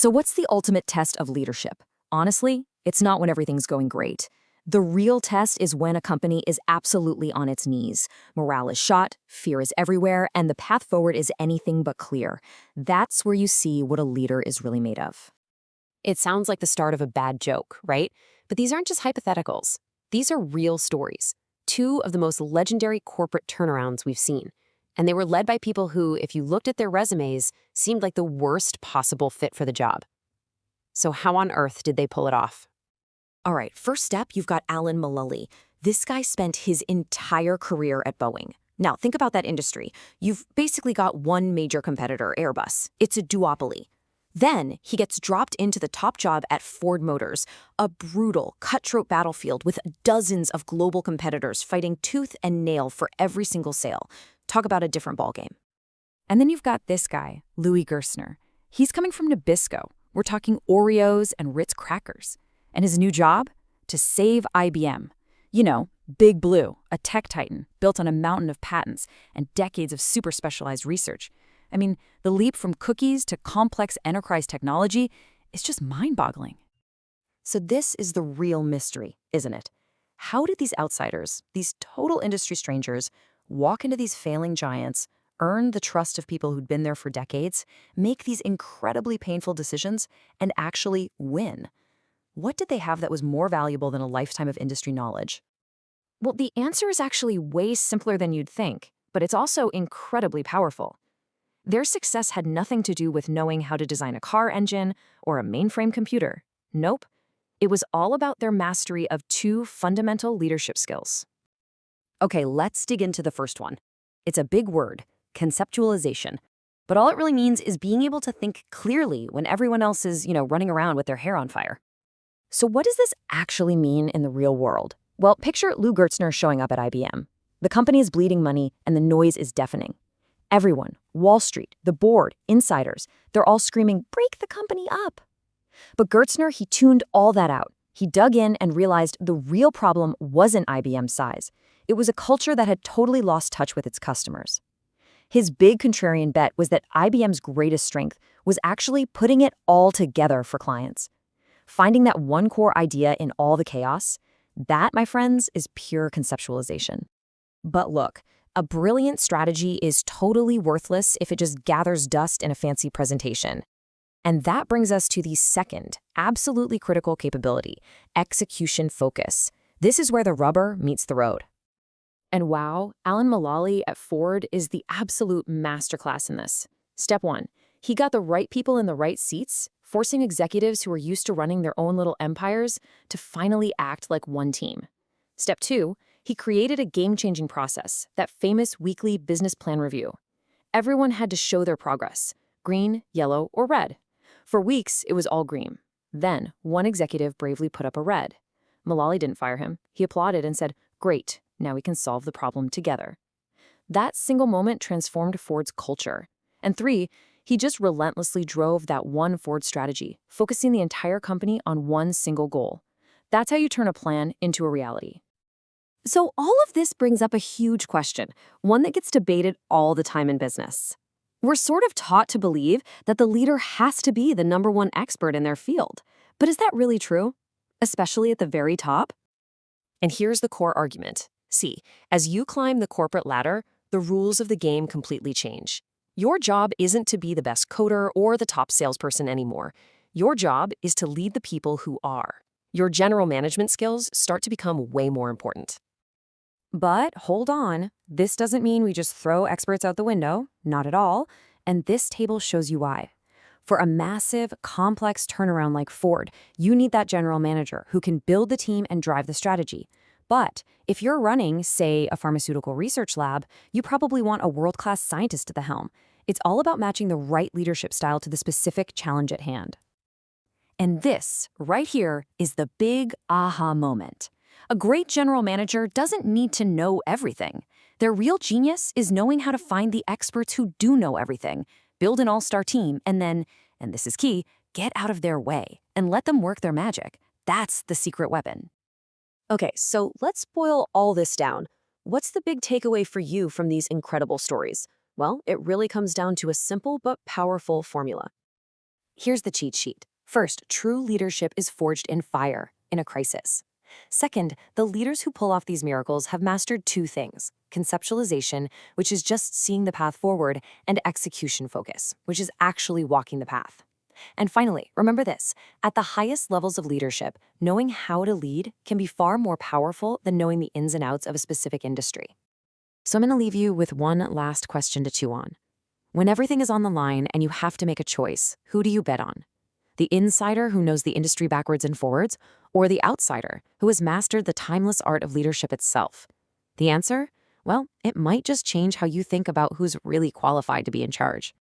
So what's the ultimate test of leadership? Honestly, it's not when everything's going great. The real test is when a company is absolutely on its knees. Morale is shot, fear is everywhere, and the path forward is anything but clear. That's where you see what a leader is really made of. It sounds like the start of a bad joke, right? But these aren't just hypotheticals. These are real stories. Two of the most legendary corporate turnarounds we've seen. And they were led by people who, if you looked at their resumes, seemed like the worst possible fit for the job. So how on earth did they pull it off? All right, first step, you've got Alan Mulally. This guy spent his entire career at Boeing. Now, think about that industry. You've basically got one major competitor, Airbus. It's a duopoly. Then he gets dropped into the top job at Ford Motors, a brutal, cutthroat battlefield with dozens of global competitors fighting tooth and nail for every single sale. Talk about a different ballgame. And then you've got this guy, Louis Gerstner. He's coming from Nabisco. We're talking Oreos and Ritz crackers. And his new job? To save IBM. You know, Big Blue, a tech titan built on a mountain of patents and decades of super specialized research. I mean, the leap from cookies to complex enterprise technology is just mind-boggling. So this is the real mystery, isn't it? How did these outsiders, these total industry strangers, walk into these failing giants, earn the trust of people who'd been there for decades, make these incredibly painful decisions, and actually win? What did they have that was more valuable than a lifetime of industry knowledge? Well, the answer is actually way simpler than you'd think, but it's also incredibly powerful. Their success had nothing to do with knowing how to design a car engine or a mainframe computer. Nope. It was all about their mastery of two fundamental leadership skills. Okay, let's dig into the first one. It's a big word, conceptualization. But all it really means is being able to think clearly when everyone else is, running around with their hair on fire. So what does this actually mean in the real world? Well, picture Lou Gerstner showing up at IBM. The company is bleeding money and the noise is deafening. Everyone, Wall Street, the board, insiders, they're all screaming, "Break the company up." But Gerstner, he tuned all that out. He dug in and realized the real problem wasn't IBM's size. It was a culture that had totally lost touch with its customers. His big contrarian bet was that IBM's greatest strength was actually putting it all together for clients. Finding that one core idea in all the chaos, that, my friends, is pure conceptualization. But look, a brilliant strategy is totally worthless if it just gathers dust in a fancy presentation. And that brings us to the second, absolutely critical capability, execution focus. This is where the rubber meets the road. And wow, Alan Mulally at Ford is the absolute masterclass in this. Step one, he got the right people in the right seats, forcing executives who were used to running their own little empires to finally act like one team. Step two, he created a game-changing process, that famous weekly business plan review. Everyone had to show their progress, green, yellow, or red. For weeks, it was all green. Then, one executive bravely put up a red. Mulally didn't fire him. He applauded and said, "Great, now we can solve the problem together." That single moment transformed Ford's culture. And three, he just relentlessly drove that one Ford strategy, focusing the entire company on one single goal. That's how you turn a plan into a reality. So all of this brings up a huge question, one that gets debated all the time in business. We're sort of taught to believe that the leader has to be the number one expert in their field. But is that really true? Especially at the very top? And here's the core argument. See, as you climb the corporate ladder, the rules of the game completely change. Your job isn't to be the best coder or the top salesperson anymore. Your job is to lead the people who are. Your general management skills start to become way more important. But hold on, this doesn't mean we just throw experts out the window, not at all, and this table shows you why. For a massive, complex turnaround like Ford, you need that general manager who can build the team and drive the strategy. But if you're running, say, a pharmaceutical research lab, you probably want a world-class scientist at the helm. It's all about matching the right leadership style to the specific challenge at hand. And this, right here, is the big aha moment. A great general manager doesn't need to know everything. Their real genius is knowing how to find the experts who do know everything, build an all-star team, and then, and this is key, get out of their way and let them work their magic. That's the secret weapon. Okay, so let's boil all this down. What's the big takeaway for you from these incredible stories? Well, it really comes down to a simple but powerful formula. Here's the cheat sheet. First, true leadership is forged in fire, in a crisis. Second, the leaders who pull off these miracles have mastered two things: conceptualization, which is just seeing the path forward, and execution focus, which is actually walking the path. And finally, remember this: at the highest levels of leadership, knowing how to lead can be far more powerful than knowing the ins and outs of a specific industry. So I'm going to leave you with one last question to chew on. When everything is on the line and you have to make a choice, who do you bet on? The insider who knows the industry backwards and forwards, or the outsider who has mastered the timeless art of leadership itself? The answer? Well, it might just change how you think about who's really qualified to be in charge.